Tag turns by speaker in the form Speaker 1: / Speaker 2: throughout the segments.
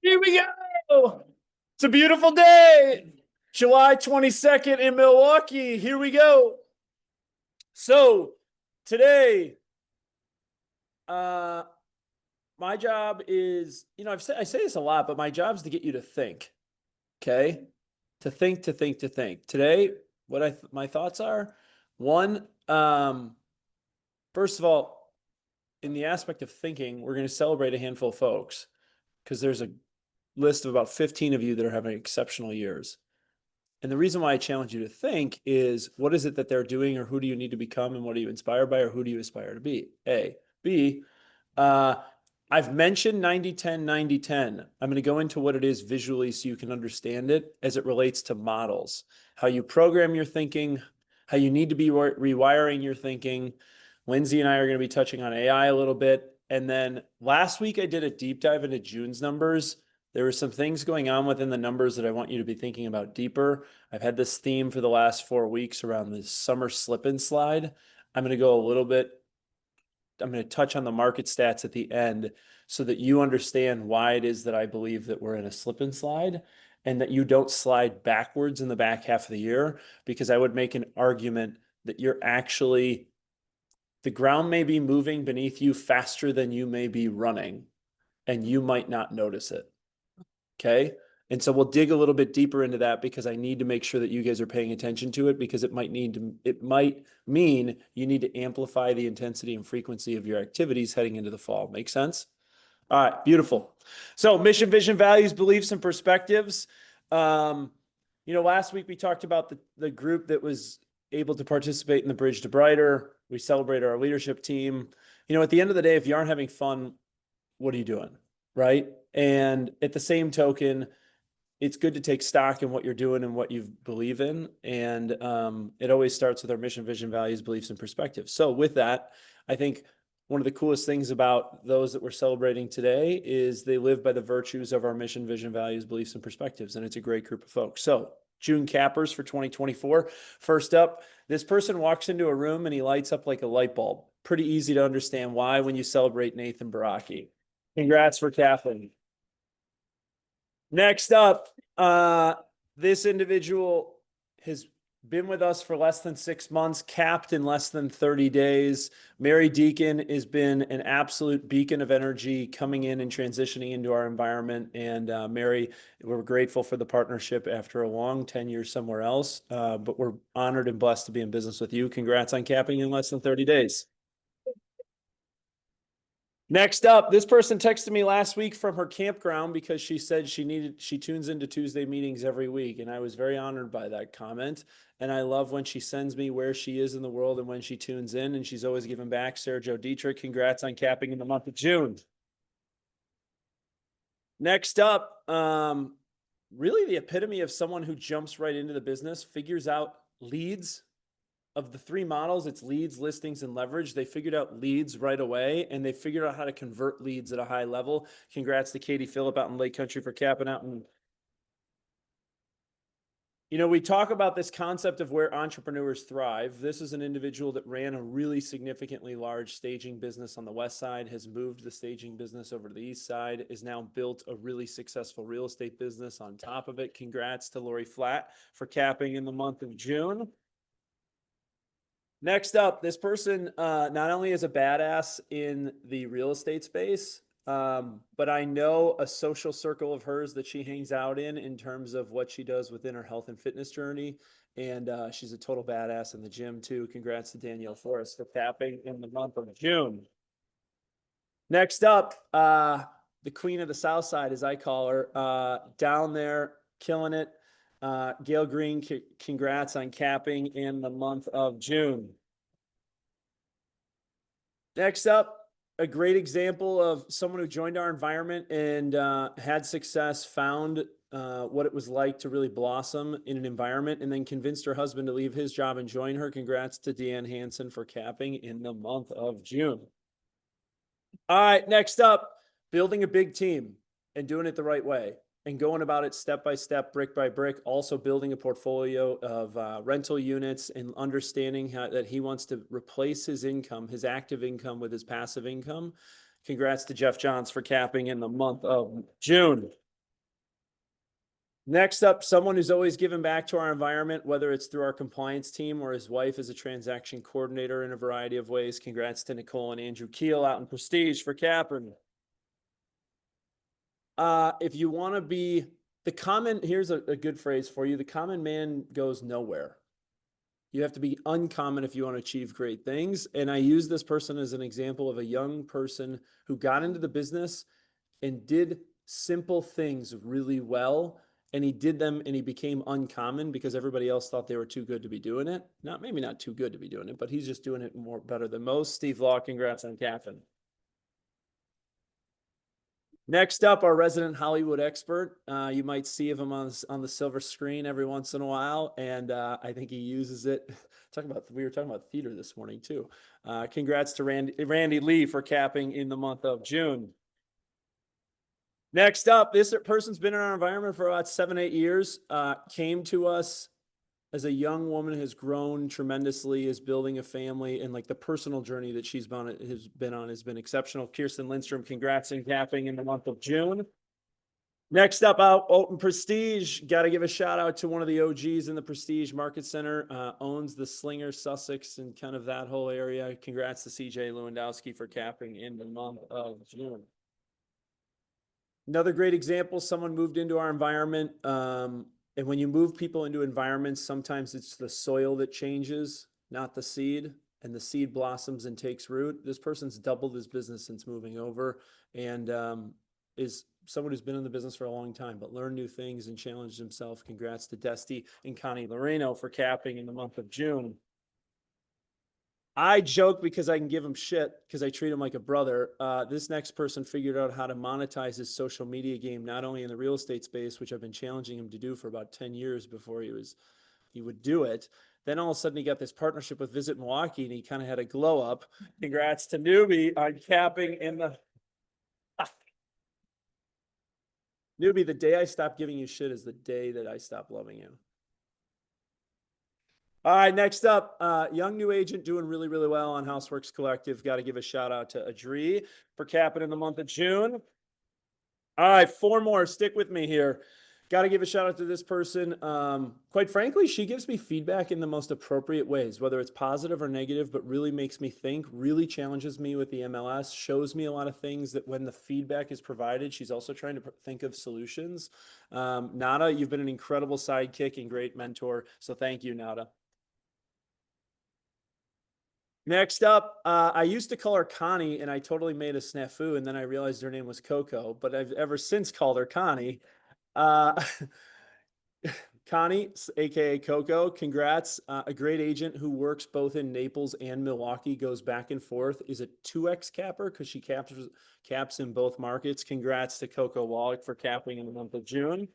Speaker 1: Here we go. It's a beautiful day. July 22nd in Milwaukee. Here we go. So today, my job is, I say this a lot, but my job is to get you to think. Okay. To think. Today, my thoughts are, one, first of all, in the aspect of thinking, we're going to celebrate a handful of folks because there's a list of about 15 of you that are having exceptional years. And the reason why I challenge you to think is, what is it that they're doing, or who do you need to become, and what are you inspired by, or who do you aspire to be? A. B, I've mentioned 90-10, 90-10. I'm going to go into what it is visually so you can understand it as it relates to models, how you program your thinking, how you need to be rewiring your thinking. Lindsey and I are going to be touching on AI a little bit. And then last week I did a deep dive into June's numbers. There were some things going on within the numbers that I want you to be thinking about deeper. I've had this theme for the last 4 weeks around the summer slip and slide. I'm going to touch on the market stats at the end so that you understand why it is that I believe that we're in a slip and slide, and that you don't slide backwards in the back half of the year, because I would make an argument that the ground may be moving beneath you faster than you may be running, and you might not notice it. Okay. And so we'll dig a little bit deeper into that, because I need to make sure that you guys are paying attention to it, because it might mean you need to amplify the intensity and frequency of your activities heading into the fall. Make sense? All right, beautiful. So mission, vision, values, beliefs, and perspectives. Last week we talked about the group that was able to participate in the Bridge to Brighter. We celebrated our leadership team. At the end of the day, if you aren't having fun, what are you doing? Right? And at the same token, it's good to take stock in what you're doing and what you believe in. And it always starts with our mission, vision, values, beliefs, and perspectives. So with that, I think one of the coolest things about those that we're celebrating today is they live by the virtues of our mission, vision, values, beliefs, and perspectives. And it's a great group of folks. So June cappers for 2024. First up, this person walks into a room and he lights up like a light bulb. Pretty easy to understand why when you celebrate Nathan Baraki. Congrats for capping. Next up, this individual has been with us for less than 6 months, capped in less than 30 days. Mary Deacon has been an absolute beacon of energy coming in and transitioning into our environment. And Mary, we're grateful for the partnership after a long tenure somewhere else, but we're honored and blessed to be in business with you. Congrats on capping in less than 30 days. Next up, this person texted me last week from her campground because she said she tunes into Tuesday meetings every week. And I was very honored by that comment. And I love when she sends me where she is in the world and when she tunes in, and she's always giving back. Sarah Jo Dietrich, congrats on capping in the month of June. Next up, really the epitome of someone who jumps right into the business, figures out leads. Of the 3 models, it's leads, listings, and leverage. They figured out leads right away, and they figured out how to convert leads at a high level. Congrats to Katie Phillip out in Lake Country for capping out. And we talk about this concept of where entrepreneurs thrive. This is an individual that ran a really significantly large staging business on the west side, has moved the staging business over to the east side, is now built a really successful real estate business on top of it. Congrats to Lori Flatt for capping in the month of June. Next up, this person not only is a badass in the real estate space, but I know a social circle of hers that she hangs out in terms of what she does within her health and fitness journey. And she's a total badass in the gym too. Congrats to Danielle Forrest for capping in the month of June. Next up, the queen of the South Side, as I call her, down there, killing it. Gail Green, congrats on capping in the month of June. Next up, a great example of someone who joined our environment and had success, found what it was like to really blossom in an environment, and then convinced her husband to leave his job and join her. Congrats to Deanne Hansen for capping in the month of June. All right, next up, building a big team and doing it the right way, and going about it step by step, brick by brick, also building a portfolio of rental units, and understanding that he wants to replace his income, his active income, with his passive income. Congrats to Jeff Johns for capping in the month of June. Next up, someone who's always given back to our environment, whether it's through our compliance team or his wife is a transaction coordinator in a variety of ways. Congrats to Nicole and Andrew Keel out in Prestige for Capron. If you want to be the common, here's a good phrase for you. The common man goes nowhere. You have to be uncommon if you want to achieve great things. And I use this person as an example of a young person who got into the business and did simple things really well. And he did them and he became uncommon because everybody else thought they were too good to be doing it. Maybe not too good to be doing it, but he's just doing it more better than most. Steve Law, congrats on Captain. Next up, our resident Hollywood expert. You might see of him on the silver screen every once in a while, and I think he uses it. We were talking about theater this morning too. Congrats to Randy Lee for capping in the month of June. Next up, this person's been in our environment for about 7-8 years. Came to us as a young woman, has grown tremendously, is building a family, and like the personal journey that she's been on has been exceptional. Kirsten Lindstrom, congrats and capping in the month of June. Next up, out in Prestige, got to give a shout out to one of the OGs in the Prestige Market Center, owns the Slinger, Sussex, and kind of that whole area. Congrats to CJ Lewandowski for capping in the month of June. Another great example, someone moved into our environment. And when you move people into environments, sometimes it's the soil that changes, not the seed, and the seed blossoms and takes root. This person's doubled his business since moving over and is someone who's been in the business for a long time, but learned new things and challenged himself. Congrats to Dusty and Connie Loreno for capping in the month of June. I joke because I can give him shit because I treat him like a brother. This next person figured out how to monetize his social media game, not only in the real estate space, which I've been challenging him to do for about 10 years before he would do it. Then all of a sudden he got this partnership with Visit Milwaukee and he kind of had a glow up. Congrats to Newbie on capping in the Newbie. The day I stopped giving you shit is the day that I stopped loving you. All right, next up, young new agent doing really, really well on Houseworks Collective. Got to give a shout out to Adri for capping in the month of June. All right, 4 more. Stick with me here. Got to give a shout out to this person. Quite frankly, she gives me feedback in the most appropriate ways, whether it's positive or negative, but really makes me think, really challenges me with the MLS, shows me a lot of things that when the feedback is provided, she's also trying to think of solutions. Nada, you've been an incredible sidekick and great mentor. So thank you, Nada. Next up, I used to call her Connie, and I totally made a snafu, and then I realized her name was Coco, but I've ever since called her Connie. Connie, aka Coco, congrats. A great agent who works both in Naples and Milwaukee, goes back and forth, is a 2X capper because she caps in both markets. Congrats to Coco Wallach for capping in the month of June.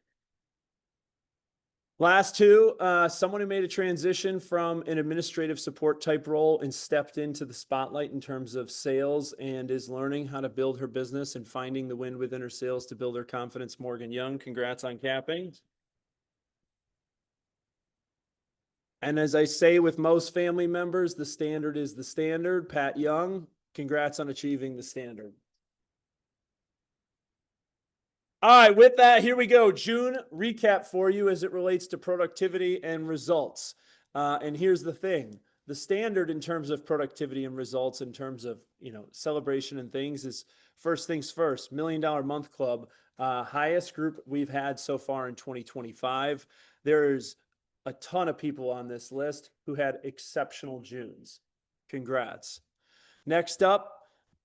Speaker 1: Last 2, someone who made a transition from an administrative support type role and stepped into the spotlight in terms of sales and is learning how to build her business and finding the wind within her sales to build her confidence. Morgan Young, congrats on capping. And as I say with most family members, the standard is the standard. Pat Young, congrats on achieving the standard. All right, with that, here we go. June recap for you as it relates to productivity and results. And here's the thing. The standard in terms of productivity and results in terms of, celebration and things is first things first, $1 Million Month Club, highest group we've had so far in 2025. There's a ton of people on this list who had exceptional Junes. Congrats. Next up,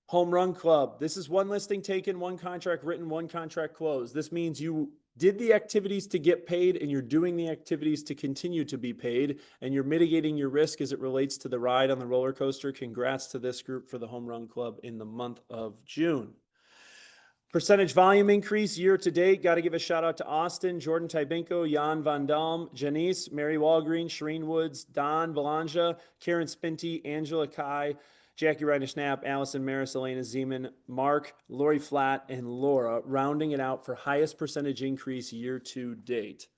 Speaker 1: Home Run Club. This is 1 listing taken, 1 contract written, 1 contract closed. This means you did the activities to get paid and you're doing the activities to continue to be paid and you're mitigating your risk as it relates to the ride on the roller coaster. Congrats to this group for the Home Run Club in the month of June. Percentage volume increase year to date. Got to give a shout out to Austin, Jordan Tybinko, Jan Van Dam, Janice, Mary Walgreen, Shireen Woods, Don Belanja, Karen Spinty, Angela Kai, Jackie Reiner-Schnapp, Allison Maris, Elena Zeman, Mark, Lori Flatt, and Laura, rounding it out for highest percentage increase year to date.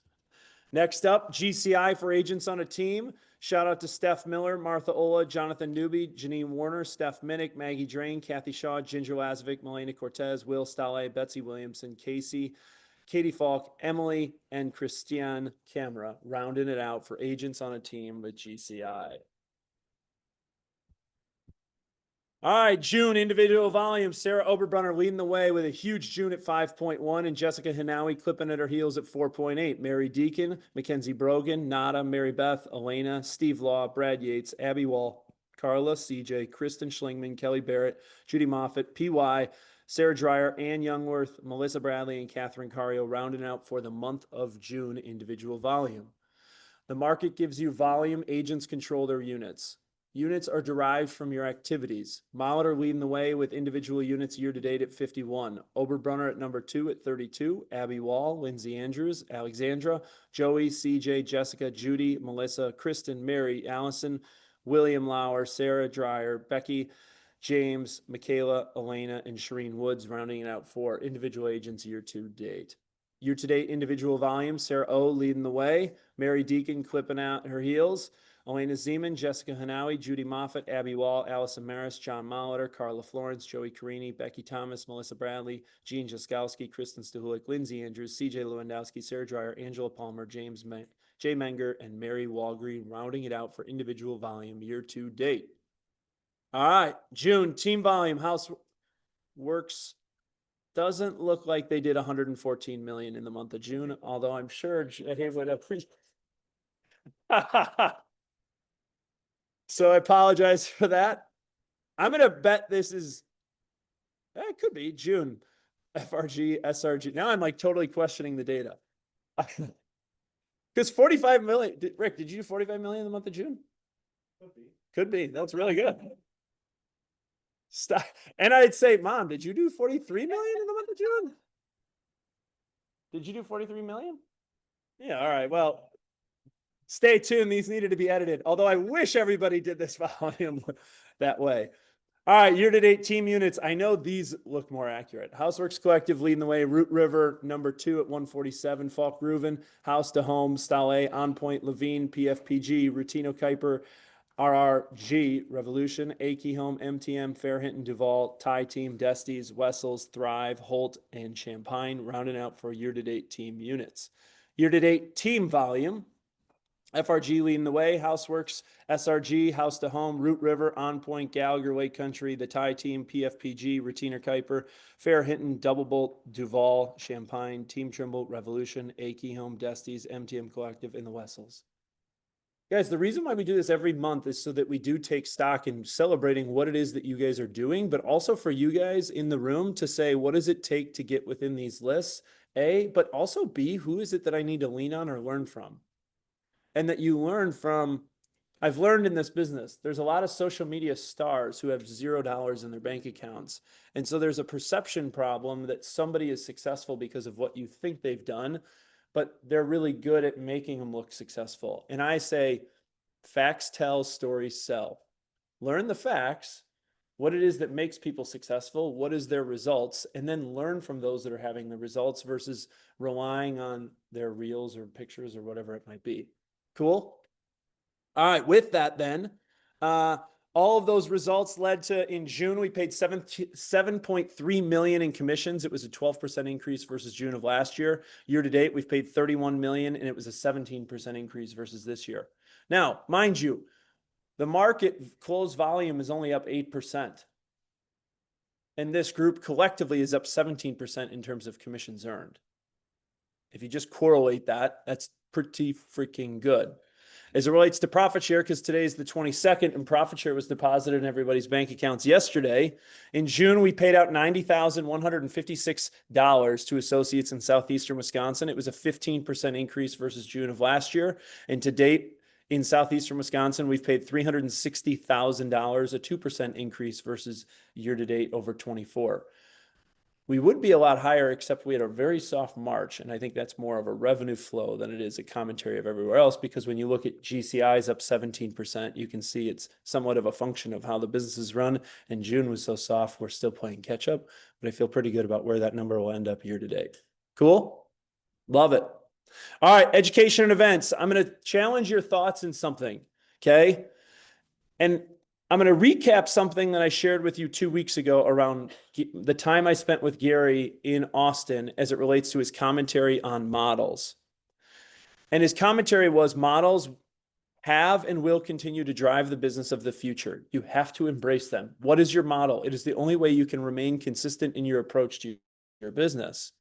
Speaker 1: Next up, GCI for agents on a team. Shout out to Steph Miller, Martha Ola, Jonathan Newby, Janine Warner, Steph Minnick, Maggie Drain, Kathy Shaw, Ginger Lazovic, Melena Cortez, Will Stallé, Betsy Williamson, Casey Katie Falk, Emily, and Christiane Camera, rounding it out for agents on a team with GCI. All right, June, individual volume. Sarah Oberbrunner leading the way with a huge June at 5.1, and Jessica Hanawi clipping at her heels at 4.8. Mary Deacon, Mackenzie Brogan, Nada, Mary Beth, Elena, Steve Law, Brad Yates, Abby Wall, Carla, CJ, Kristen Schlingman, Kelly Barrett, Judy Moffitt, PY, Sarah Dreyer, Ann Youngworth, Melissa Bradley, and Catherine Cario rounding out for the month of June individual volume. The market gives you volume. Agents control their units. Units are derived from your activities. Molitor leading the way with individual units year to date at 51. Oberbrunner at number 2 at 32. Abby Wall, Lindsay Andrews, Alexandra, Joey, CJ, Jessica, Judy, Melissa, Kristen, Mary, Allison, William Lauer, Sarah Dreyer, Becky, James, Michaela, Elena, and Shireen Woods rounding it out for individual agents year to date. Year to date individual volume, Sarah O leading the way, Mary Deacon clipping out her heels, Elena Zeman, Jessica Hanawi, Judy Moffitt, Abby Wall, Allison Maris, John Molitor, Carla Florence, Joey Carini, Becky Thomas, Melissa Bradley, Jean Jaskowski, Kristen Stahulik, Lindsay Andrews, CJ Lewandowski, Sarah Dreyer, Angela Palmer, Jay Menger, and Mary Walgreen rounding it out for individual volume year to date. All right, June, team volume, house works. Doesn't look like they did 114 million in the month of June, although I'm sure Jay would appreciate. So I apologize for that. I'm going to bet this is, it could be June, FRG, SRG. Now I'm like totally questioning the data. Because 45 million, Rick, did you do 45 million in the month of June? Could be. That's really good. Stop. And I'd say, Mom, did you do 43 million in the month of June? Did you do 43 million? Yeah. All right. Well, stay tuned. These needed to be edited. Although I wish everybody did this volume that way. All right. Year-to-date team units. I know these look more accurate. Houseworks Collective leading the way. Root River, number 2 at 147. Falk Reuven, House to Home, Stallé, On Point, Levine, PFPG, Rutino Kuiper, RRG, Revolution, Akey Home, MTM, Fairhinton, Duval, Tie Team, Desties, Wessels, Thrive, Holt, and Champagne, rounding out for year-to-date team units. Year-to-date team volume, FRG leading the way, Houseworks, SRG, House to Home, Root River, On Point, Gallagher, Lake Country, the Tie Team, PFPG, Rutino Kuiper, Fairhinton, Double Bolt, Duval, Champagne, Team Trimble, Revolution, Akey Home, Desties, MTM Collective, and the Wessels. Guys, the reason why we do this every month is so that we do take stock in celebrating what it is that you guys are doing, but also for you guys in the room to say, what does it take to get within these lists? A, but also B, who is it that I need to lean on or learn from? And that you learn from, I've learned in this business, there's a lot of social media stars who have $0 in their bank accounts. And so there's a perception problem that somebody is successful because of what you think they've done, but they're really good at making them look successful. And I say, facts tell, stories sell. Learn the facts, what it is that makes people successful, what is their results, and then learn from those that are having the results versus relying on their reels or pictures or whatever it might be. Cool? All right, with that then, all of those results led to, in June, we paid $7.3 million in commissions. It was a 12% increase versus June of last year. Year to date, we've paid $31 million, and it was a 17% increase versus this year. Now, mind you, the market closed volume is only up 8%. And this group collectively is up 17% in terms of commissions earned. If you just correlate that, that's pretty freaking good. As it relates to profit share, because today is the 22nd and profit share was deposited in everybody's bank accounts yesterday. In June, we paid out $90,156 to associates in southeastern Wisconsin. It was a 15% increase versus June of last year. And to date, in southeastern Wisconsin, we've paid $360,000, a 2% increase versus year to date over 24. We would be a lot higher, except we had a very soft March. And I think that's more of a revenue flow than it is a commentary of everywhere else, because when you look at GCIs up 17%, you can see it's somewhat of a function of how the business is run. And June was so soft, we're still playing catch up, but I feel pretty good about where that number will end up year to date. Cool? Love it. All right, education and events. I'm going to challenge your thoughts in something, okay? And I'm going to recap something that I shared with you 2 weeks ago around the time I spent with Gary in Austin as it relates to his commentary on models. And his commentary was models have and will continue to drive the business of the future. You have to embrace them. What is your model? It is the only way you can remain consistent in your approach to your business.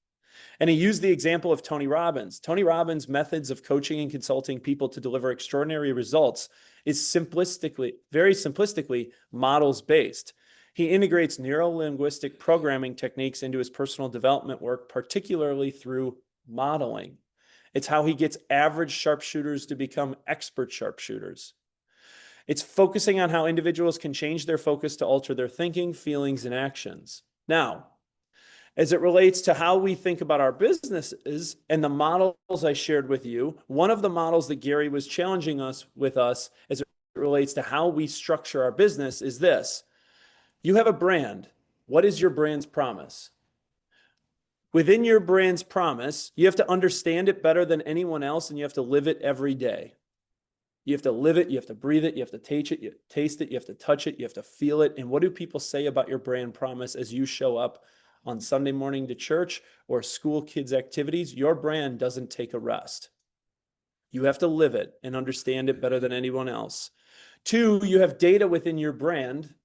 Speaker 1: And he used the example of Tony Robbins. Tony Robbins' methods of coaching and consulting people to deliver extraordinary results is very simplistically, models-based. He integrates neuro-linguistic programming techniques into his personal development work, particularly through modeling. It's how he gets average sharpshooters to become expert sharpshooters. It's focusing on how individuals can change their focus to alter their thinking, feelings, and actions. Now, as it relates to how we think about our businesses and the models I shared with you, one of the models that Gary was challenging us as it relates to how we structure our business is this. You have a brand. What is your brand's promise? Within your brand's promise, you have to understand it better than anyone else, and you have to live it every day. You have to live it, you have to breathe it, you have to taste it, you have to touch it, you have to feel it. And what do people say about your brand promise as you show up on Sunday morning to church or school kids' activities? Your brand doesn't take a rest. You have to live it and understand it better than anyone else. 2, you have data within your brand,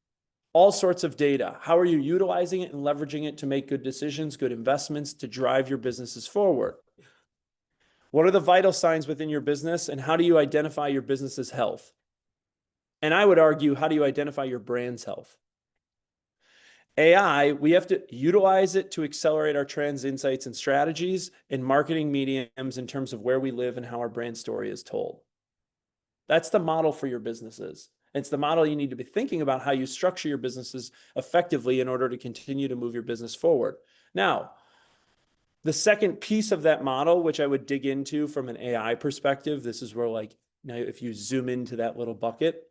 Speaker 1: all sorts of data. How are you utilizing it and leveraging it to make good decisions, good investments, to drive your businesses forward? What are the vital signs within your business, and how do you identify your business's health? And I would argue, how do you identify your brand's health? AI, we have to utilize it to accelerate our trends, insights, and strategies in marketing mediums in terms of where we live and how our brand story is told. That's the model for your businesses. It's the model you need to be thinking about how you structure your businesses effectively in order to continue to move your business forward. Now, the second piece of that model, which I would dig into from an AI perspective, this is where now if you zoom into that little bucket,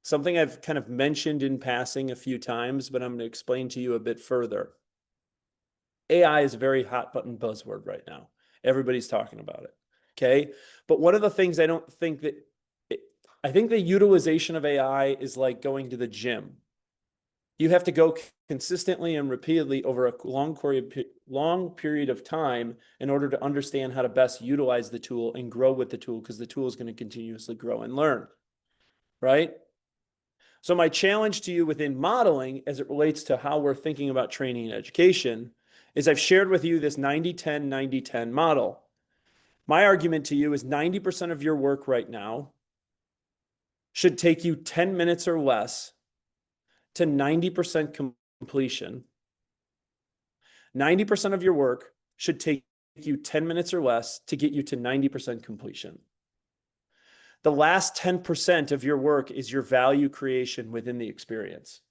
Speaker 1: something I've kind of mentioned in passing a few times, but I'm going to explain to you a bit further. AI is a very hot button buzzword right now. Everybody's talking about it. Okay. But one of the things I think the utilization of AI is like going to the gym. You have to go consistently and repeatedly over a long period of time in order to understand how to best utilize the tool and grow with the tool, because the tool is going to continuously grow and learn, right? So my challenge to you within modeling as it relates to how we're thinking about training and education is I've shared with you this 90-10, 90-10 model. My argument to you is 90% of your work right now should take you 10 minutes or less to 90% completion. 90% of your work should take you 10 minutes or less to get you to 90% completion. The last 10% of your work is your value creation within the experience.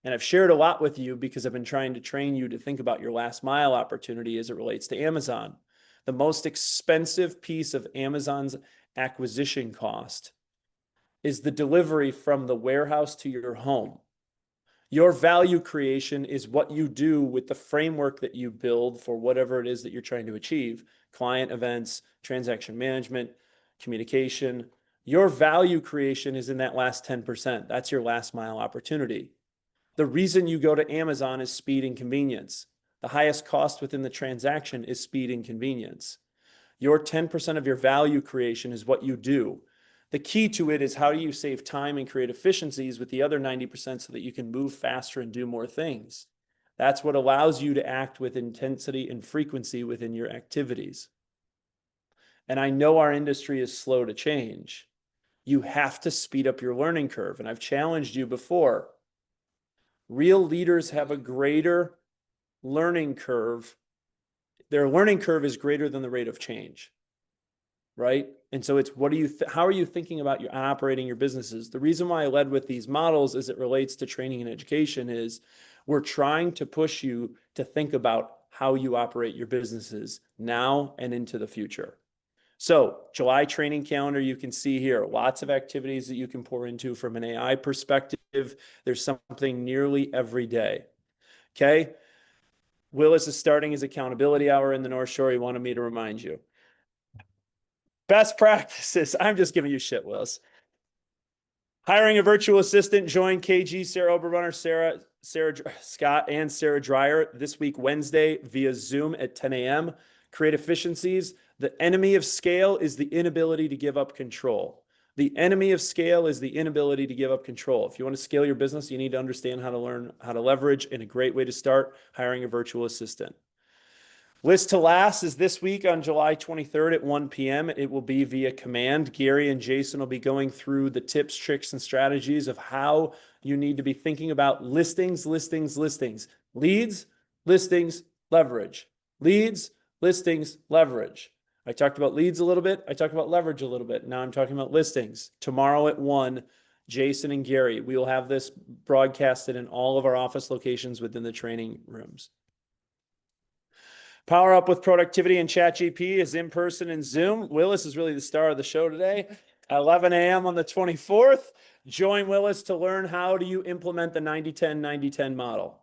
Speaker 1: And I've shared a lot with you because I've been trying to train you to think about your last mile opportunity as it relates to Amazon. The most expensive piece of Amazon's acquisition cost is the delivery from the warehouse to your home. Your value creation is what you do with the framework that you build for whatever it is that you're trying to achieve: client events, transaction management, communication. Your value creation is in that last 10%. That's your last mile opportunity. The reason you go to Amazon is speed and convenience. The highest cost within the transaction is speed and convenience. Your 10% of your value creation is what you do. The key to it is how do you save time and create efficiencies with the other 90% so that you can move faster and do more things. That's what allows you to act with intensity and frequency within your activities. And I know our industry is slow to change. You have to speed up your learning curve. And I've challenged you before. Real leaders have a greater learning curve. Their learning curve is greater than the rate of change, right? And so it's how are you thinking about operating your businesses? The reason why I led with these models as it relates to training and education is we're trying to push you to think about how you operate your businesses now and into the future. So July training calendar, you can see here, lots of activities that you can pour into from an AI perspective. There's something nearly every day. Okay. Willis is starting his accountability hour in the North Shore. He wanted me to remind you. Best practices. I'm just giving you shit, Willis. Hiring a virtual assistant. Join KG, Sarah Oberrunner, Sarah Scott, and Sarah Dreyer this week, Wednesday, via Zoom at 10 a.m. Create efficiencies. The enemy of scale is the inability to give up control. The enemy of scale is the inability to give up control. If you want to scale your business, you need to understand how to learn how to leverage, and a great way to start, hiring a virtual assistant. List to Last is this week on July 23rd at 1 p.m. It will be via command. Gary and Jason will be going through the tips, tricks, and strategies of how you need to be thinking about listings, leads, listings, leverage. Leads, listings, leverage. I talked about leads a little bit. I talked about leverage a little bit. Now I'm talking about listings. Tomorrow at 1, Jason and Gary, we will have this broadcasted in all of our office locations within the training rooms. Power Up with Productivity and ChatGPT is in person and Zoom. Willis is really the star of the show today. 11 a.m. on the 24th. Join Willis to learn how do you implement the 90-10, 90-10 model.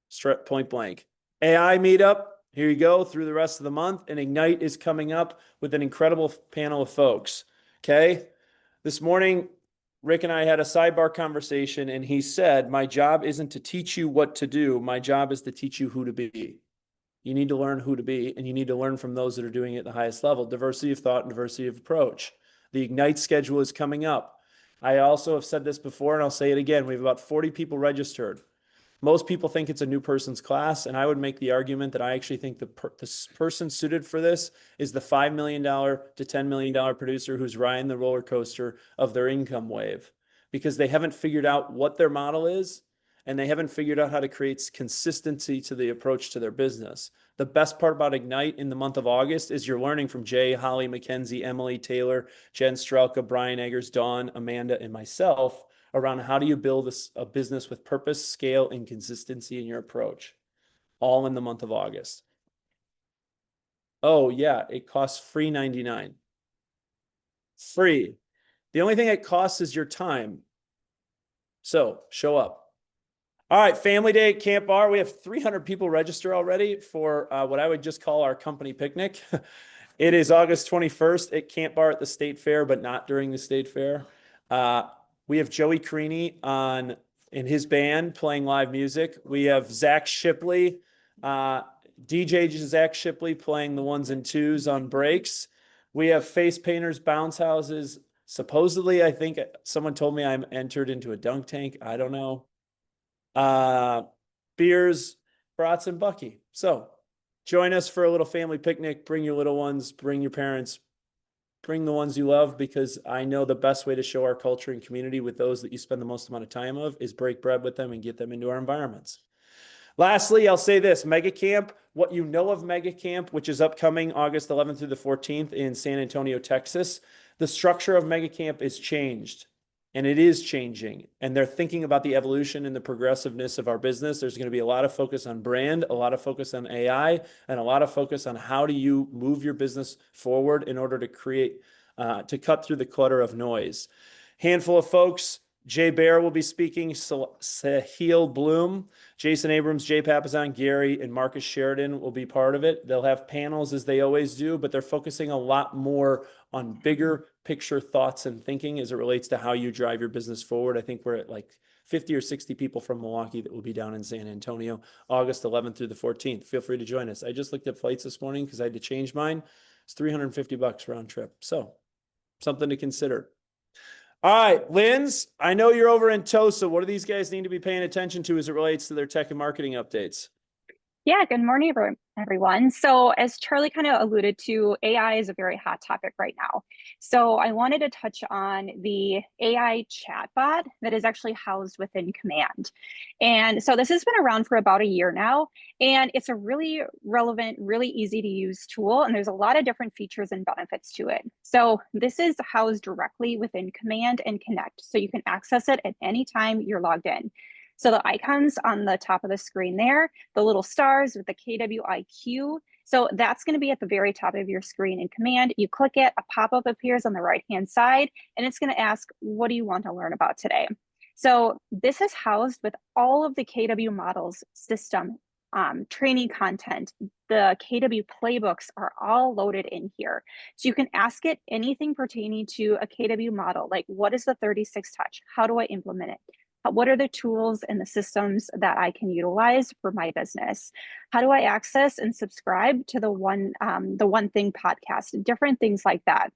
Speaker 1: Straight point blank. AI meetup. Here you go through the rest of the month. And Ignite is coming up with an incredible panel of folks. Okay. This morning, Rick and I had a sidebar conversation, and he said, my job isn't to teach you what to do. My job is to teach you who to be. You need to learn who to be, and you need to learn from those that are doing it at the highest level. Diversity of thought and diversity of approach. The Ignite schedule is coming up. I also have said this before, and I'll say it again. We have about 40 people registered. Most people think it's a new person's class, and I would make the argument that I actually think the person suited for this is the $5 million to $10 million producer who's riding the roller coaster of their income wave, because they haven't figured out what their model is, and they haven't figured out how to create consistency to the approach to their business. The best part about Ignite in the month of August is you're learning from Jay, Holly, Mackenzie, Emily, Taylor, Jen Strelka, Brian Eggers, Dawn, Amanda, and myself around how do you build a business with purpose, scale, and consistency in your approach, all in the month of August. Oh yeah, it costs free $99. Free. The only thing it costs is your time. So show up. All right, Family Day at Camp Bar. We have 300 people register already for what I would just call our company picnic. It is August 21st at Camp Bar at the State Fair, but not during the State Fair. We have Joey Creaney in his band playing live music. We have Zach Shipley, DJ Zach Shipley playing the 1s and 2s on breaks. We have face painters, bounce houses. Supposedly, I think someone told me I'm entered into a dunk tank. I don't know. Beers, brats, and Bucky. So join us for a little family picnic. Bring your little ones, bring your parents, bring the ones you love, because I know the best way to show our culture and community with those that you spend the most amount of time of is break bread with them and get them into our environments. Lastly, I'll say this, Mega Camp, what you know of Mega Camp, which is upcoming August 11th through the 14th in San Antonio, Texas. The structure of Mega Camp is changed. And it is changing, and they're thinking about the evolution and the progressiveness of our business. There's going to be a lot of focus on brand, a lot of focus on AI, and a lot of focus on how do you move your business forward in order to create, to cut through the clutter of noise. Handful of folks. Jay Bear will be speaking, Sahil Bloom, Jason Abrams, Jay Papazan, Gary, and Marcus Sheridan will be part of it. They'll have panels as they always do, but they're focusing a lot more on bigger picture thoughts and thinking as it relates to how you drive your business forward. I think we're at like 50 or 60 people from Milwaukee that will be down in San Antonio, August 11th through the 14th. Feel free to join us. I just looked at flights this morning because I had to change mine. It's $350 round trip. So something to consider. All right, Linz, I know you're over in Tosa. What do these guys need to be paying attention to as it relates to their tech and marketing updates?
Speaker 2: Yeah, good morning, everyone. So as Charlie kind of alluded to, AI is a very hot topic right now. So I wanted to touch on the AI chatbot that is actually housed within Command. And so this has been around for about a year now, and it's a really relevant, really easy to use tool. And there's a lot of different features and benefits to it. So this is housed directly within Command and Connect. So you can access it at any time you're logged in. So the icons on the top of the screen there, the little stars with the KWIQ. So that's going to be at the very top of your screen in Command. You click it, a pop-up appears on the right-hand side, and it's going to ask, what do you want to learn about today? So this is housed with all of the KW models system training content, the KW playbooks are all loaded in here. So you can ask it anything pertaining to a KW model, like what is the 36 touch? How do I implement it? What are the tools and the systems that I can utilize for my business? How do I access and subscribe to the One Thing podcast? Different things like that.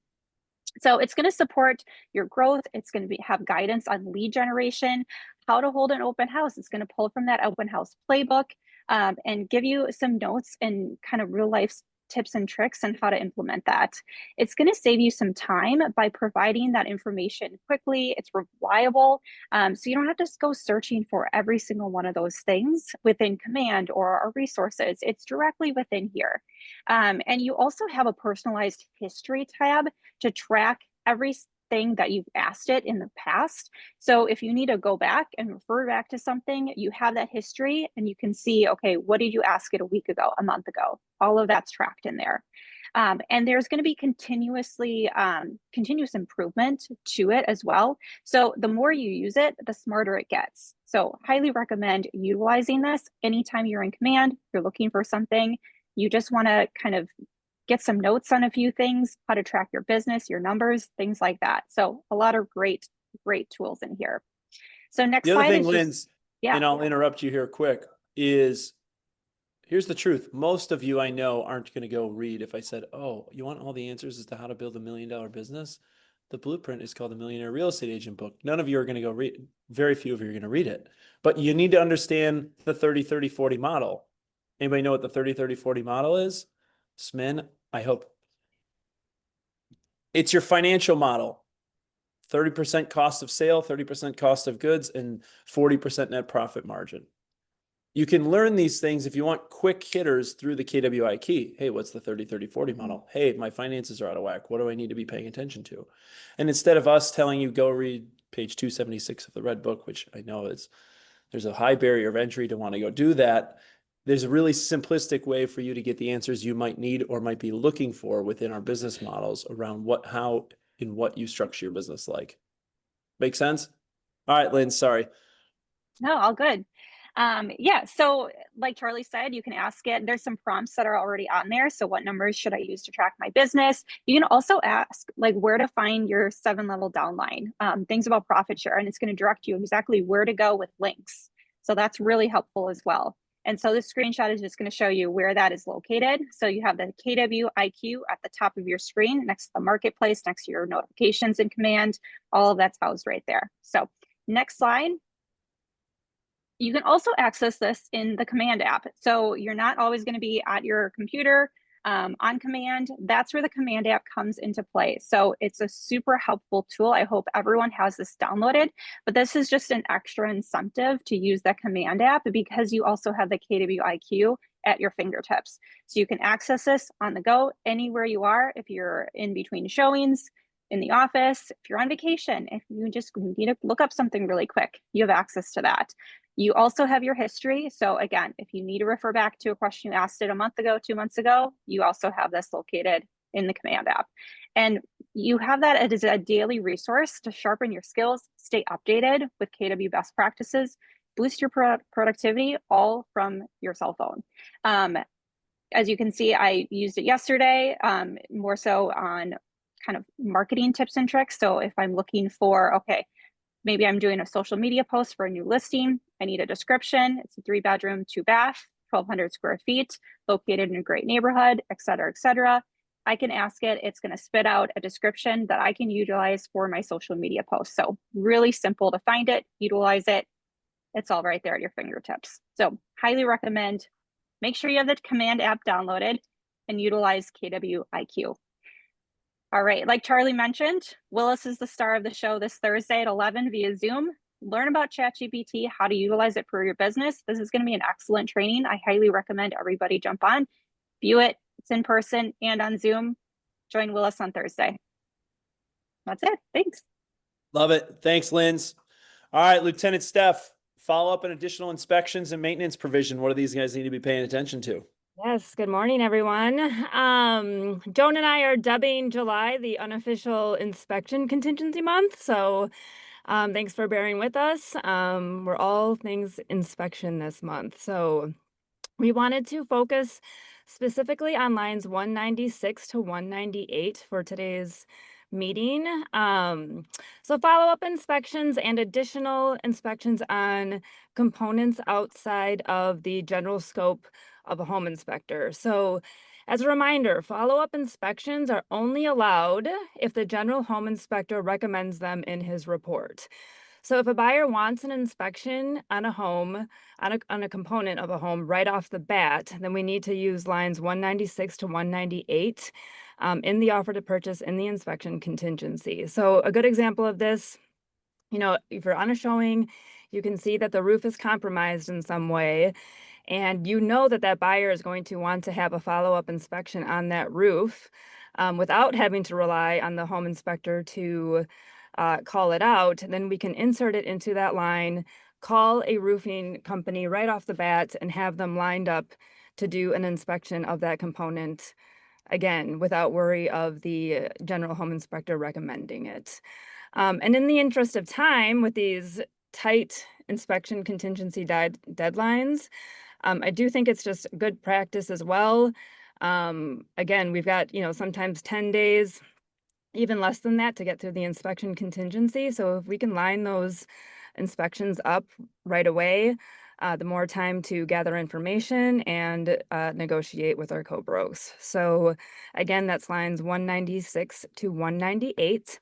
Speaker 2: So it's going to support your growth. It's going to have guidance on lead generation, how to hold an open house. It's going to pull from that open house playbook and give you some notes and kind of real life tips and tricks on how to implement that. It's going to save you some time by providing that information quickly. It's reliable. So you don't have to go searching for every single one of those things within command or resources. It's directly within here. And you also have a personalized history tab to track everything that you've asked it in the past. So if you need to go back and refer back to something, you have that history and you can see, okay, what did you ask it a week ago, a month ago? All of that's tracked in there. And there's going to be continuous improvement to it as well. So the more you use it, the smarter it gets. So highly recommend utilizing this anytime you're in command, you're looking for something, you just want to kind of get some notes on a few things, how to track your business, your numbers, things like that. So a lot of great tools in here. So next
Speaker 1: The other
Speaker 2: slide
Speaker 1: thing,
Speaker 2: is
Speaker 1: Linz,
Speaker 2: yeah.
Speaker 1: and I'll interrupt you here quick, is here's the truth. Most of you I know aren't going to go read. If I said, oh, you want all the answers as to how to build $1 million business? The blueprint is called the Millionaire Real Estate Agent book. None of you are going to go read. Very few of you are going to read it. But you need to understand the 30-30-40 model. Anybody know what the 30-30-40 model is? Smin, I hope. It's your financial model. 30% cost of sale, 30% cost of goods, and 40% net profit margin. You can learn these things if you want quick hitters through the KWI key. Hey, what's the 30-30-40 model? Hey, my finances are out of whack. What do I need to be paying attention to? And instead of us telling you, go read page 276 of the Red Book, which I know there's a high barrier of entry to want to go do that. There's a really simplistic way for you to get the answers you might need or might be looking for within our business models around how and what you structure your business like. Make sense? All right, Lynn, sorry.
Speaker 2: No, all good. Yeah, so like Charlie said, you can ask it. There's some prompts that are already on there. So what numbers should I use to track my business? You can also ask like where to find your 7-level downline, things about profit share, and it's going to direct you exactly where to go with links. So that's really helpful as well. And so this screenshot is just going to show you where that is located. So you have the KW IQ at the top of your screen, next to the marketplace, next to your notifications in command. All of that's housed right there. So next slide. You can also access this in the command app. So you're not always going to be at your computer on command. That's where the command app comes into play. So it's a super helpful tool. I hope everyone has this downloaded, but this is just an extra incentive to use that command app because you also have the KW IQ at your fingertips. So you can access this on the go anywhere you are. If you're in between showings, in the office, if you're on vacation, if you just need to look up something really quick, you have access to that. You also have your history. So again, if you need to refer back to a question you asked it a month ago, 2 months ago, you also have this located in the command app. And you have that as a daily resource to sharpen your skills, stay updated with KW best practices, boost your productivity, all from your cell phone. As you can see, I used it yesterday, more so on kind of marketing tips and tricks. So if I'm looking for, okay, maybe I'm doing a social media post for a new listing, I need a description. It's a 3-bedroom, 2-bath, 1,200 square feet, located in a great neighborhood, et cetera, et cetera. I can ask it, it's going to spit out a description that I can utilize for my social media post. So really simple to find it, utilize it. It's all right there at your fingertips. So highly recommend, make sure you have the command app downloaded and utilize KW IQ. All right, like Charlie mentioned, Willis is the star of the show this Thursday at 11 via Zoom. Learn about ChatGPT, how to utilize it for your business. This is going to be an excellent training. I highly recommend everybody jump on, view it. It's in person and on Zoom. Join Willis on Thursday. That's it. Thanks.
Speaker 1: Love it. Thanks, Linz. All right, Lieutenant Steph, follow up on additional inspections and maintenance provision. What do these guys need to be paying attention to?
Speaker 3: Yes, good morning, everyone. Joan and I are dubbing July the unofficial inspection contingency month. So thanks for bearing with us. We're all things inspection this month. So We wanted to focus specifically on lines 196 to 198 for today's meeting. So follow-up inspections and additional inspections on components outside of the general scope of a home inspector. So as a reminder, follow-up inspections are only allowed if the general home inspector recommends them in his report. So if a buyer wants an inspection on a home, on a component of a home right off the bat, then we need to use lines 196 to 198 in the offer to purchase in the inspection contingency. So a good example of this, if you're on a showing, you can see that the roof is compromised in some way, and that buyer is going to want to have a follow-up inspection on that roof without having to rely on the home inspector to call it out, then we can insert it into that line, call a roofing company right off the bat, and have them lined up to do an inspection of that component, again, without worry of the general home inspector recommending it. And in the interest of time, with these tight inspection contingency deadlines, I do think it's just good practice as well. Again, we've got, sometimes 10 days, even less than that, to get through the inspection contingency. So if we can line those inspections up right away, the more time to gather information and negotiate with our co-bros. So again, that's lines 196 to 198.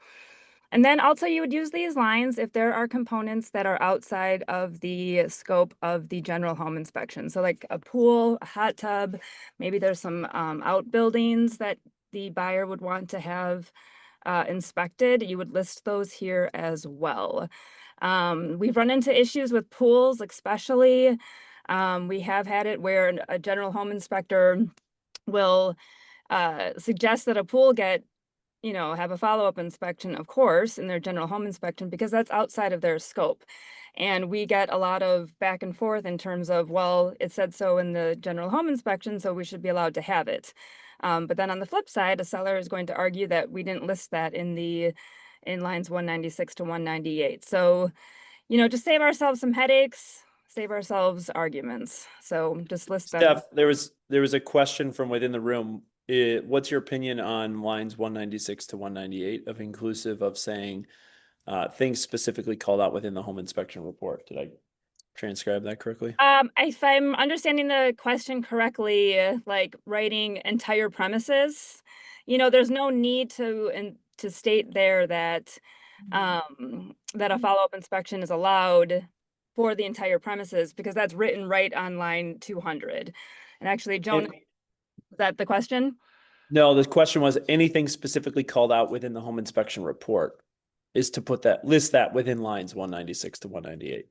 Speaker 3: And then also you would use these lines if there are components that are outside of the scope of the general home inspection. So like a pool, a hot tub, maybe there's some outbuildings that the buyer would want to have inspected. You would list those here as well. We've run into issues with pools, especially. We have had it where a general home inspector will suggest that a pool get, have a follow-up inspection, of course, in their general home inspection, because that's outside of their scope. And we get a lot of back and forth in terms of, well, it said so in the general home inspection, so we should be allowed to have it. But then on the flip side, a seller is going to argue that we didn't list that in lines 196 to 198. So, just save ourselves some headaches, save ourselves arguments. So just list them.
Speaker 1: Steph, there was a question from within the room. What's your opinion on lines 196 to 198 of inclusive of saying things specifically called out within the home inspection report? Did I transcribe that correctly?
Speaker 3: If I'm understanding the question correctly, like writing entire premises, there's no need to state there that that a follow-up inspection is allowed for the entire premises, because that's written right on line 200. And actually, Joan, is that the question?
Speaker 1: No, the question was anything specifically called out within the home inspection report is to list that within lines 196 to 198.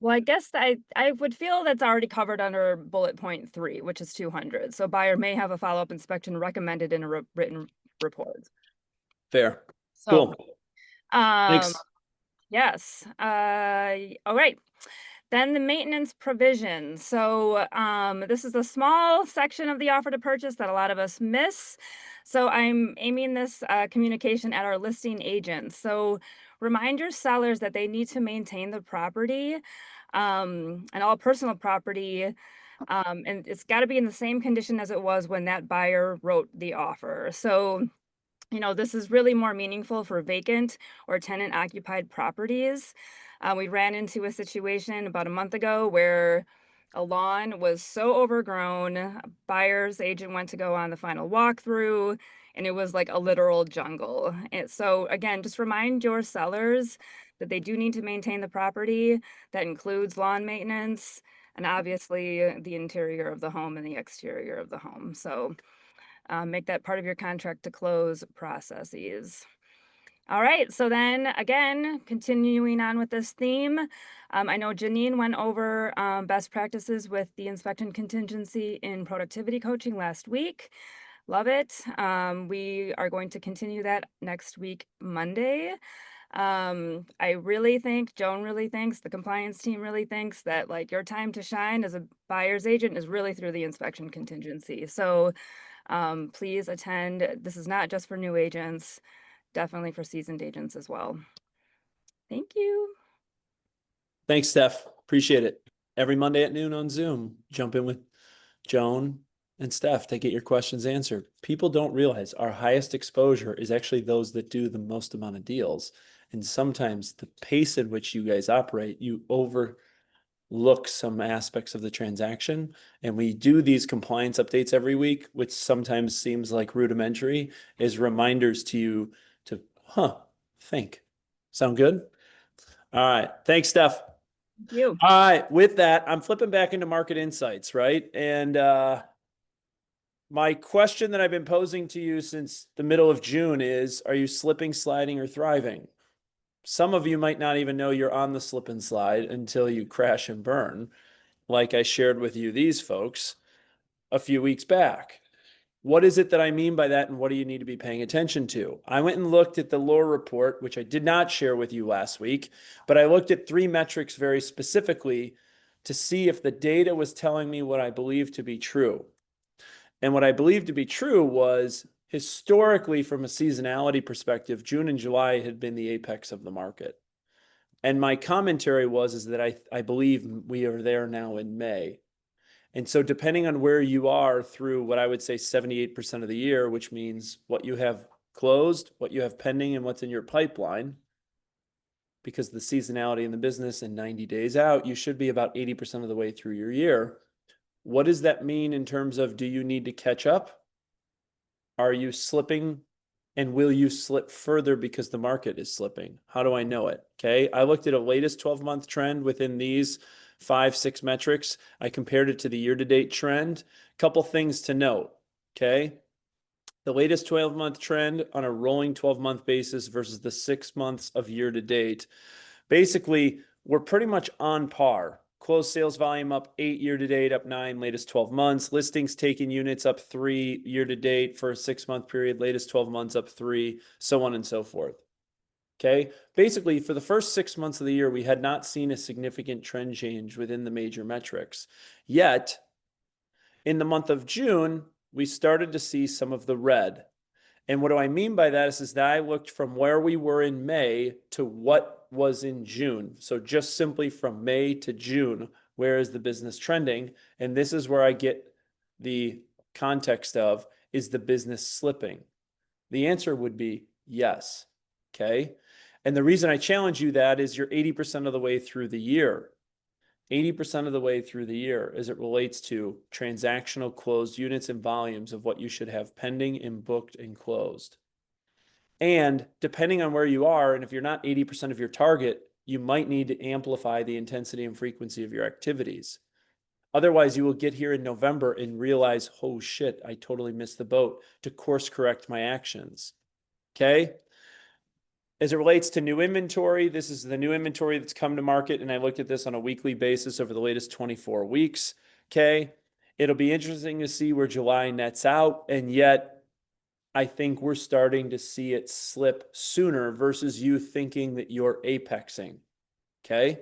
Speaker 3: Well, I guess I would feel that's already covered under bullet point 3, which is 200. So buyer may have a follow-up inspection recommended in a written report.
Speaker 1: Fair.
Speaker 3: So,
Speaker 1: cool. Thanks.
Speaker 3: Yes. All right. Then the maintenance provision. So this is a small section of the offer to purchase that a lot of us miss. So I'm aiming this communication at our listing agents. So remind your sellers that they need to maintain the property and all personal property. And it's got to be in the same condition as it was when that buyer wrote the offer. So this is really more meaningful for vacant or tenant occupied properties. We ran into a situation about a month ago where a lawn was so overgrown, a buyer's agent went to go on the final walkthrough, and it was like a literal jungle. And so again, just remind your sellers that they do need to maintain the property. That includes lawn maintenance and obviously the interior of the home and the exterior of the home. So make that part of your contract to close processes. All right, so then again, continuing on with this theme, I know Janine went over best practices with the inspection contingency in productivity coaching last week. Love it. We are going to continue that next week, Monday. I really think, Joan really thinks, the compliance team really thinks that like your time to shine as a buyer's agent is really through the inspection contingency. So please attend. This is not just for new agents, definitely for seasoned agents as well. Thank you.
Speaker 1: Thanks, Steph. Appreciate it. Every Monday at noon on Zoom. Jump in with Joan and Steph to get your questions answered. People don't realize our highest exposure is actually those that do the most amount of deals. And sometimes the pace at which you guys operate, you overlook some aspects of the transaction. And we do these compliance updates every week, which sometimes seems like rudimentary, is reminders to you to, think. Sound good? All right. Thanks, Steph.
Speaker 3: Thank you.
Speaker 1: All right. With that, I'm flipping back into market insights, right? And my question that I've been posing to you since the middle of June is, are you slipping, sliding, or thriving? Some of you might not even know you're on the slip and slide until you crash and burn, like I shared with you these folks a few weeks back. What is it that I mean by that, and what do you need to be paying attention to? I went and looked at the lore report, which I did not share with you last week, but I looked at 3 metrics very specifically to see if the data was telling me what I believe to be true. And what I believe to be true was, historically, from a seasonality perspective, June and July had been the apex of the market. And my commentary is that I believe we are there now in May. And so depending on where you are through what I would say 78% of the year, which means what you have closed, what you have pending, and what's in your pipeline, because the seasonality in the business and 90 days out, you should be about 80% of the way through your year. What does that mean in terms of, do you need to catch up? Are you slipping? And will you slip further because the market is slipping? How do I know it? Okay. I looked at a latest 12-month trend within these 5-6 metrics. I compared it to the year-to-date trend. Couple things to note. Okay. The latest 12-month trend on a rolling 12-month basis versus the 6 months of year-to-date. Basically, we're pretty much on par. Closed sales volume up 8 year-to-date, up 9 latest 12 months. Listings taken units up 3 year-to-date for a 6-month period, latest 12 months up 3, so on and so forth. Okay. Basically, for the first 6 months of the year, we had not seen a significant trend change within the major metrics. Yet, in the month of June, we started to see some of the red. And what do I mean by that is that I looked from where we were in May to what was in June. So just simply from May to June, where is the business trending? And this is where I get the context of, is the business slipping? The answer would be yes. Okay. And the reason I challenge you that is you're 80% of the way through the year. 80% of the way through the year as it relates to transactional closed units and volumes of what you should have pending and booked and closed. And depending on where you are, and if you're not 80% of your target, you might need to amplify the intensity and frequency of your activities. Otherwise, you will get here in November and realize, oh shit, I totally missed the boat, to course correct my actions. Okay. As it relates to new inventory, this is the new inventory that's come to market, and I looked at this on a weekly basis over the latest 24 weeks. Okay. It'll be interesting to see where July nets out, and yet I think we're starting to see it slip sooner versus you thinking that you're apexing. Okay.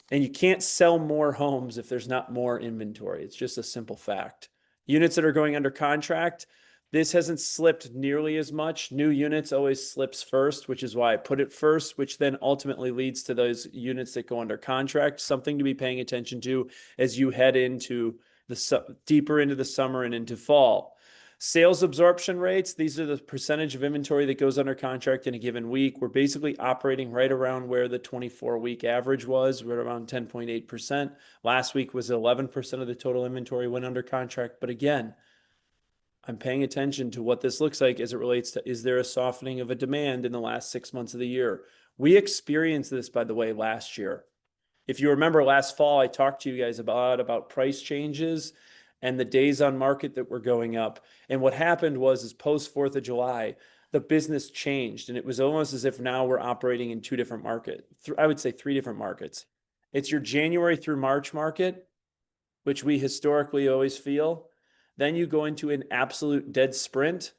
Speaker 1: And you can't sell more homes if there's not more inventory. It's just a simple fact. Units that are going under contract, this hasn't slipped nearly as much. New units always slips first, which is why I put it first, which then ultimately leads to those units that go under contract. Something to be paying attention to as you head into the deeper into the summer and into fall. Sales absorption rates, these are the percentage of inventory that goes under contract in a given week. We're basically operating right around where the 24-week average was. We're around 10.8%. Last week was 11% of the total inventory went under contract. But again, I'm paying attention to what this looks like as it relates to, is there a softening of a demand in the last 6 months of the year? We experienced this, by the way, last year. If you remember last fall, I talked to you guys about price changes and the days on market that were going up. And what happened is post 4th of July, the business changed. And it was almost as if now we're operating in 2 different markets. I would say 3 different markets. It's your January through March market, which we historically always feel. Then you go into an absolute dead sprint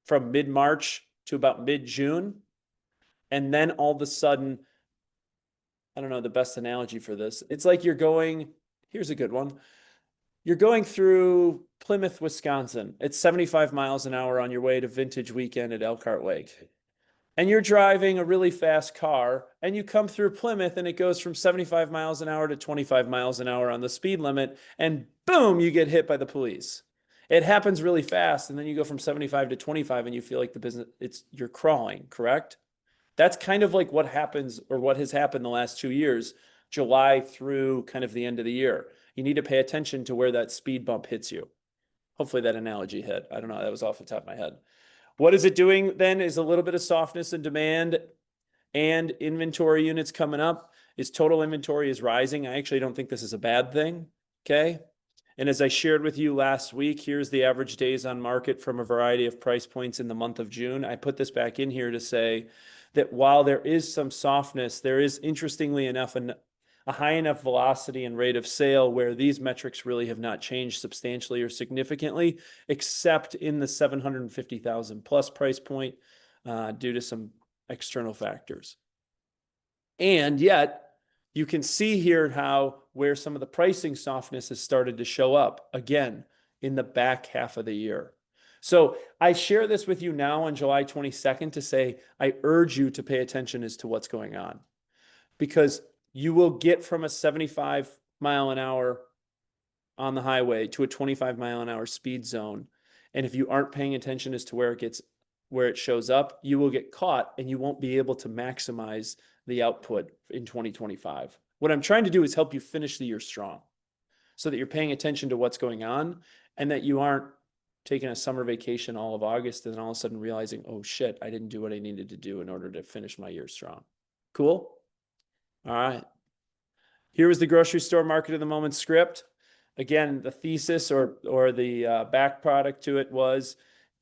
Speaker 1: from mid-March to about mid-June. And then all of a sudden, I don't know the best analogy for this. It's like you're going, here's a good one. You're going through Plymouth, Wisconsin. It's 75 miles an hour on your way to Vintage Weekend at Elkhart Lake. and you're driving a really fast car and you come through Plymouth and it goes from 75 miles an hour to 25 miles an hour on the speed limit, and boom, you get hit by the police. It happens really fast, and then you go from 75 to 25 and you feel like you're crawling, correct? That's kind of like what happens, or what has happened the last 2 years, July through kind of the end of the year. You need to pay attention to where that speed bump hits you. Hopefully that analogy hit. I don't know. That was off the top of my head. What is it doing then is a little bit of softness in demand and inventory units coming up. Is total inventory is rising. I actually don't think this is a bad thing. Okay. And as I shared with you last week, here's the average days on market from a variety of price points in the month of June. I put this back in here to say that while there is some softness, there is, interestingly enough, a high enough velocity and rate of sale where these metrics really have not changed substantially or significantly, except in the 750,000 plus price point due to some external factors. And yet, you can see here where some of the pricing softness has started to show up again in the back half of the year. So I share this with you now on July 22nd to say, I urge you to pay attention as to what's going on, because you will get from a 75 mile an hour on the highway to a 25 mile an hour speed zone. And if you aren't paying attention as to where it shows up, you will get caught and you won't be able to maximize the output in 2025. What I'm trying to do is help you finish the year strong so that you're paying attention to what's going on and that you aren't taking a summer vacation all of August and then all of a sudden realizing, oh shit, I didn't do what I needed to do in order to finish my year strong. Cool? All right. Here was the grocery store market of the moment script. Again, the thesis or the back product to it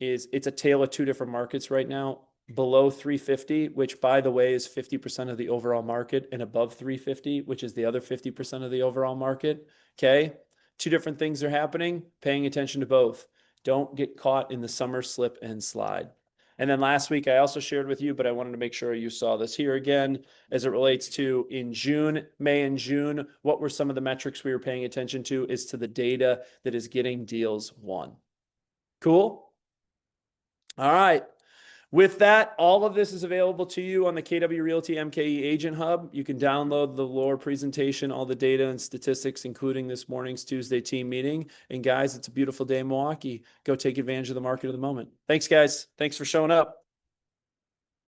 Speaker 1: is it's a tale of two different markets right now. Below 350, which by the way is 50% of the overall market, and above 350, which is the other 50% of the overall market. Okay. Two different things are happening. Paying attention to both. Don't get caught in the summer slip and slide. And then last week, I also shared with you, but I wanted to make sure you saw this here again as it relates to May and June, what were some of the metrics we were paying attention to is to the data that is getting deals won. Cool? All right. With that, all of this is available to you on the KW Realty MKE Agent Hub. You can download the lower presentation, all the data and statistics, including this morning's Tuesday team meeting. And guys, it's a beautiful day in Milwaukee. Go take advantage of the market of the moment. Thanks, guys. Thanks for showing up.